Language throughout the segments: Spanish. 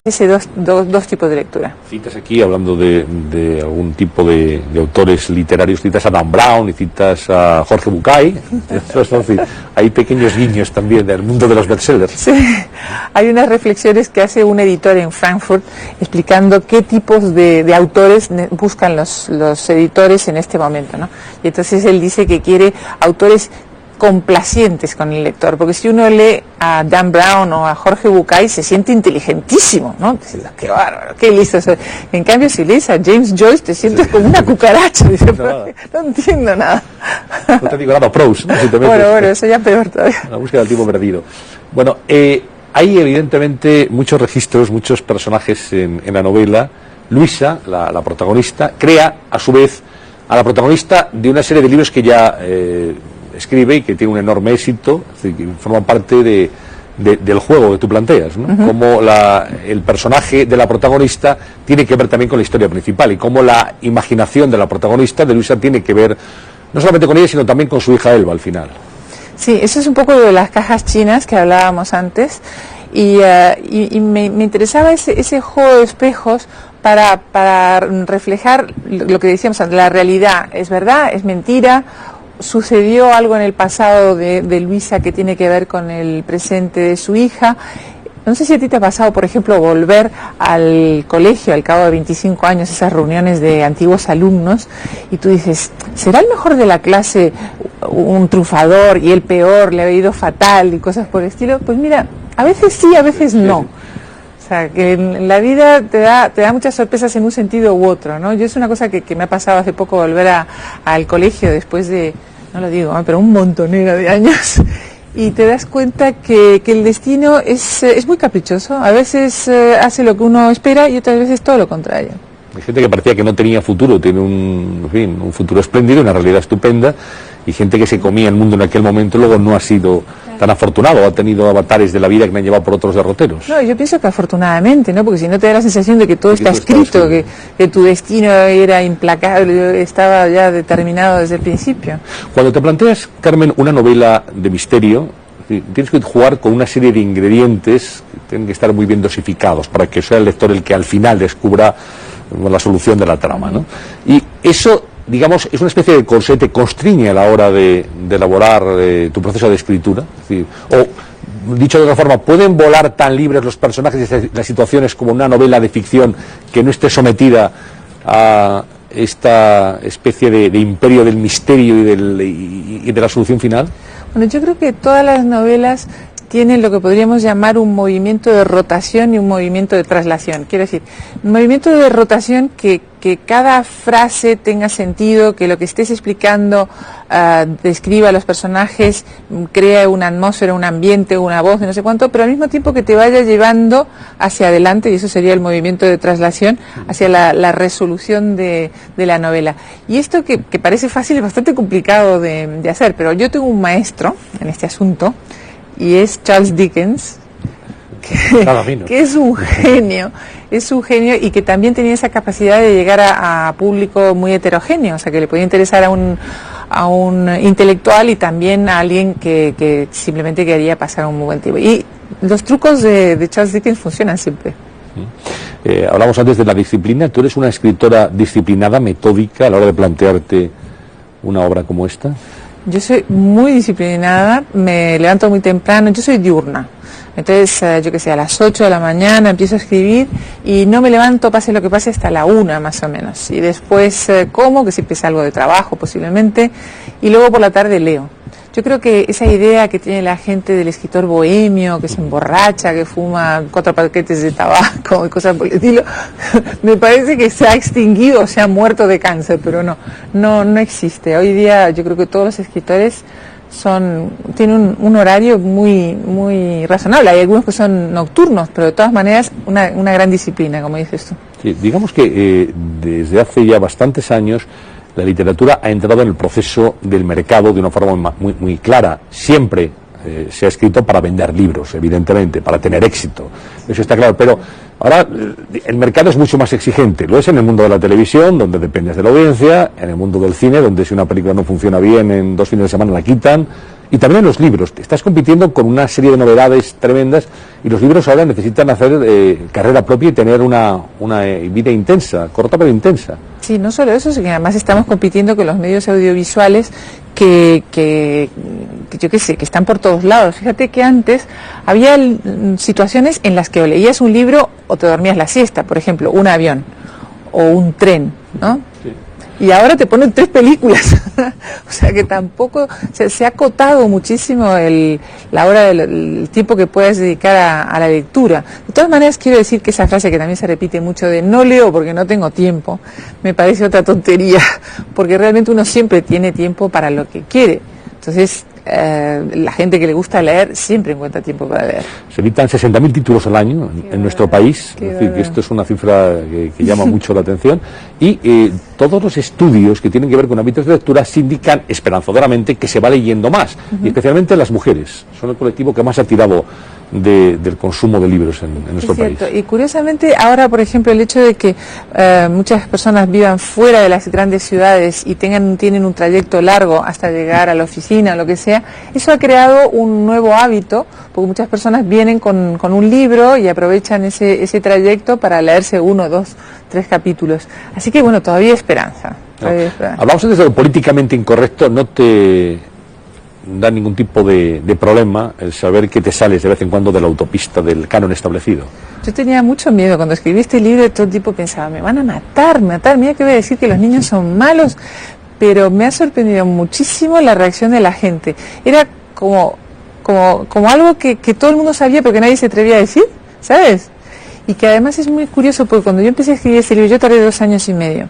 ese dos tipos de lectura. Citas aquí, hablando de algún tipo de autores literarios, citas a Dan Brown y citas a Jorge Bucay. Hay pequeños guiños también del mundo de los bestsellers. Sí, hay unas reflexiones que hace un editor en Frankfurt explicando qué tipos de autores buscan los editores en este momento, ¿no? Y entonces él dice que quiere autores complacientes con el lector, porque si uno lee a Dan Brown o a Jorge Bucay se siente inteligentísimo, ¿no? Qué bárbaro, qué listo. En cambio, si lees a James Joyce te sientes como una cucaracha. Dice, no entiendo nada. No te digo nada, Proust, ¿no? Si te metes, bueno, eso ya peor todavía. La búsqueda del tipo perdido. Bueno, hay evidentemente muchos registros, muchos personajes en la novela. Luisa, la protagonista, crea a su vez a la protagonista de una serie de libros que ya escribe y que tiene un enorme éxito, es decir, que forman parte del juego que tú planteas, ¿no? Uh-huh. Cómo el personaje de la protagonista tiene que ver también con la historia principal y cómo la imaginación de la protagonista, de Luisa, tiene que ver no solamente con ella, sino también con su hija Elba al final. Sí, eso es un poco de las cajas chinas que hablábamos antes y me interesaba ese juego de espejos para reflejar lo que decíamos antes, la realidad. ¿Es verdad? ¿Es mentira? ¿Sucedió algo en el pasado de Luisa que tiene que ver con el presente de su hija? No sé si a ti te ha pasado, por ejemplo, volver al colegio al cabo de 25 años, esas reuniones de antiguos alumnos, y tú dices, ¿será el mejor de la clase un trufador y el peor, le ha ido fatal y cosas por el estilo? Pues mira, a veces sí, a veces no. O sea, que en la vida te da muchas sorpresas en un sentido u otro, ¿no? Yo es una cosa que me ha pasado hace poco, volver al colegio después de, no lo digo, pero un montonero de años, y te das cuenta que el destino es muy caprichoso. A veces hace lo que uno espera y otras veces todo lo contrario. Hay gente que parecía que no tenía futuro, tiene un futuro espléndido, una realidad estupenda, y gente que se comía el mundo en aquel momento luego no ha sido tan afortunado, ha tenido avatares de la vida que me han llevado por otros derroteros. No, yo pienso que afortunadamente, ¿no? Porque si no te da la sensación de que todo está escrito, que tu destino era implacable, estaba ya determinado desde el principio. Cuando te planteas, Carmen, una novela de misterio, tienes que jugar con una serie de ingredientes que tienen que estar muy bien dosificados para que sea el lector el que al final descubra la solución de la trama, ¿no? Y eso, digamos, es una especie de corsete, constriñe a la hora de elaborar tu proceso de escritura. Es decir, o, dicho de otra forma, ¿pueden volar tan libres los personajes y las situaciones como una novela de ficción que no esté sometida a esta especie de imperio del misterio y de la solución final? Bueno, yo creo que todas las novelas tienen lo que podríamos llamar un movimiento de rotación y un movimiento de traslación. Quiero decir, un movimiento de rotación que cada frase tenga sentido, que lo que estés explicando describa a los personajes, crea una atmósfera, un ambiente, una voz, no sé cuánto, pero al mismo tiempo que te vaya llevando hacia adelante, y eso sería el movimiento de traslación, hacia la resolución de la novela. Y esto que parece fácil es bastante complicado de hacer, pero yo tengo un maestro en este asunto, y es Charles Dickens, que es un genio y que también tenía esa capacidad de llegar a público muy heterogéneo, o sea que le podía interesar a un intelectual y también a alguien que simplemente quería pasar un muy buen tiempo. Y los trucos de Charles Dickens funcionan siempre. Hablamos antes de la disciplina. ¿Tú eres una escritora disciplinada, metódica a la hora de plantearte una obra como esta? Yo soy muy disciplinada, me levanto muy temprano, yo soy diurna. Entonces, yo que sé, a las 8 de la mañana empiezo a escribir y no me levanto, pase lo que pase, hasta la 1 más o menos. Y después como, que siempre es algo de trabajo posiblemente, y luego por la tarde leo. Yo creo que esa idea que tiene la gente del escritor bohemio, que se emborracha, que fuma 4 paquetes de tabaco y cosas por el estilo, me parece que se ha extinguido o se ha muerto de cáncer, pero no existe. Hoy día yo creo que todos los escritores tienen un horario muy razonable. Hay algunos que son nocturnos, pero de todas maneras una gran disciplina, como dices tú. Sí, digamos que desde hace ya bastantes años la literatura ha entrado en el proceso del mercado de una forma muy clara. Siempre se ha escrito para vender libros, evidentemente, para tener éxito. Eso está claro. Pero ahora el mercado es mucho más exigente. Lo es en el mundo de la televisión, donde dependes de la audiencia, en el mundo del cine, donde si una película no funciona bien, en 2 fines de semana la quitan. Y también en los libros. Estás compitiendo con una serie de novedades tremendas Y los libros ahora necesitan hacer carrera propia y tener una vida intensa, corta pero intensa. Sí, no solo eso, sino que además estamos compitiendo con los medios audiovisuales que yo qué sé, que están por todos lados. Fíjate que antes había situaciones en las que o leías un libro o te dormías la siesta, por ejemplo, un avión o un tren, ¿no? Sí. Y ahora te ponen 3 películas, o sea que tampoco, se ha acotado muchísimo la hora el tiempo que puedes dedicar a la lectura. De todas maneras quiero decir que esa frase que también se repite mucho de no leo porque no tengo tiempo, me parece otra tontería, porque realmente uno siempre tiene tiempo para lo que quiere. Entonces, la gente que le gusta leer siempre encuentra tiempo para leer. Se editan 60.000 títulos al año en nuestro país, es decir, que esto es una cifra que llama mucho la atención, y todos los estudios que tienen que ver con hábitos de lectura se indican esperanzadoramente que se va leyendo más, y especialmente las mujeres, son el colectivo que más ha tirado del consumo de libros en nuestro país. Y curiosamente ahora, por ejemplo, el hecho de que muchas personas vivan fuera de las grandes ciudades y tienen un trayecto largo hasta llegar a la oficina o lo que sea, eso ha creado un nuevo hábito, porque muchas personas vienen con un libro y aprovechan ese trayecto para leerse 1, 2, 3 capítulos. Así que bueno, todavía hay esperanza. Hablamos antes de lo políticamente incorrecto, no te da ningún tipo de problema el saber que te sales de vez en cuando de la autopista del canon establecido. Yo tenía mucho miedo cuando escribí este libro, todo el tiempo pensaba, me van a matar, mira que voy a decir que los niños son malos, pero me ha sorprendido muchísimo la reacción de la gente. Era como algo que todo el mundo sabía pero que nadie se atrevía a decir, ¿sabes? Y que además es muy curioso porque cuando yo empecé a escribir este libro, yo tardé 2 años y medio.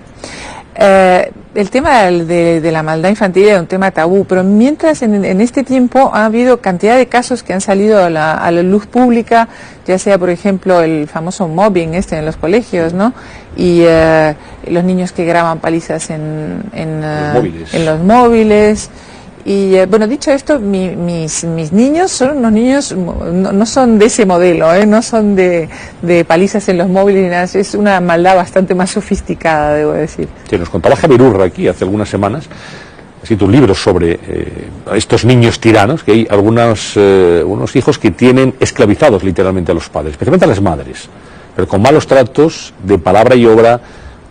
El tema de la maldad infantil era un tema tabú, pero mientras en este tiempo ha habido cantidad de casos que han salido a la luz pública, ya sea por ejemplo el famoso mobbing en los colegios, ¿no? Y los niños que graban palizas en los móviles. Y bueno, dicho esto, mis niños son unos niños, no son de ese modelo, no son de palizas en los móviles ni nada, es una maldad bastante más sofisticada, debo decir. Sí, nos contaba Javier Urra aquí hace algunas semanas, ha escrito un libro sobre estos niños tiranos, que hay unos hijos que tienen esclavizados literalmente a los padres, especialmente a las madres, pero con malos tratos de palabra y obra,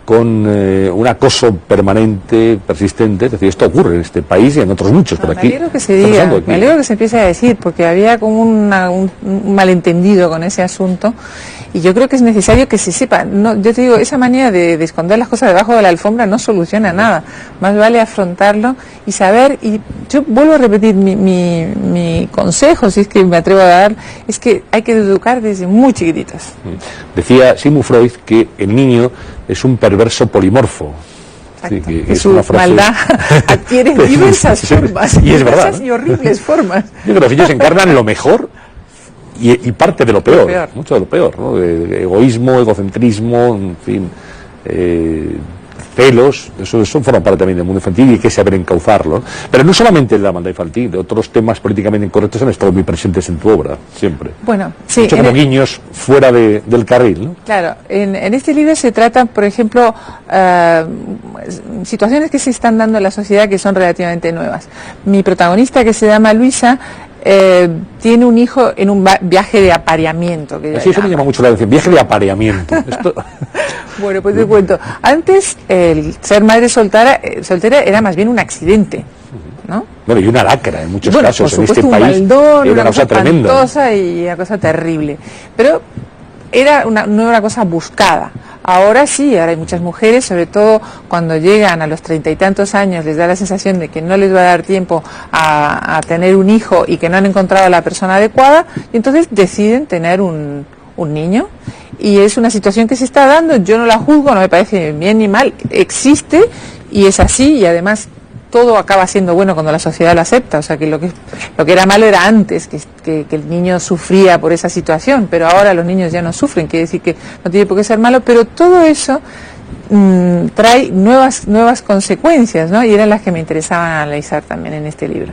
con un acoso permanente, persistente. Es decir, esto ocurre en este país y en otros muchos, pero aquí... Me alegro que se diga, me alegro que se empiece a decir, porque había como un malentendido con ese asunto, y yo creo que es necesario que se sepa. No, yo te digo, esa manera de esconder las cosas debajo de la alfombra no soluciona nada, más vale afrontarlo y saber, y yo vuelvo a repetir, mi consejo, si es que me atrevo a dar, es que hay que educar desde muy chiquititos. Decía Sigmund Freud que el niño es un perverso polimorfo. Sí, que su maldad adquiere diversas formas, y es diversas verdad, ¿no? Y horribles formas. Yo creo que los niños encarnan lo mejor y parte de lo peor, mucho de lo peor, ¿no? De egoísmo, egocentrismo, en fin, celos, eso forma parte también del mundo infantil y hay que saber encauzarlo, ¿no? Pero no solamente la maldad infantil, de otros temas políticamente incorrectos han estado muy presentes en tu obra, siempre. Bueno, sí. Mucho como guiños fuera del carril, ¿no? Claro, en este libro se tratan, por ejemplo, situaciones que se están dando en la sociedad que son relativamente nuevas. Mi protagonista, que se llama Luisa, tiene un hijo en un viaje de apareamiento. Así eso me llama mucho la atención, viaje de apareamiento. Esto... Bueno, pues te cuento. Antes, el ser madre soltera era más bien un accidente, ¿no? Bueno, y una lacra en muchos casos. Por supuesto, en este país. Maldón, una cosa tremenda. Espantosa y una cosa terrible. Pero no era una cosa buscada. Ahora sí, ahora hay muchas mujeres, sobre todo cuando llegan a los 30 y tantos años, les da la sensación de que no les va a dar tiempo a tener un hijo y que no han encontrado a la persona adecuada, y entonces deciden tener un niño. Y es una situación que se está dando, yo no la juzgo, no me parece bien ni mal, existe y es así, y además todo acaba siendo bueno cuando la sociedad lo acepta. O sea, que lo que era malo era antes, que el niño sufría por esa situación, pero ahora los niños ya no sufren, quiere decir que no tiene por qué ser malo, pero todo eso trae nuevas consecuencias, ¿no? Y eran las que me interesaban analizar también en este libro.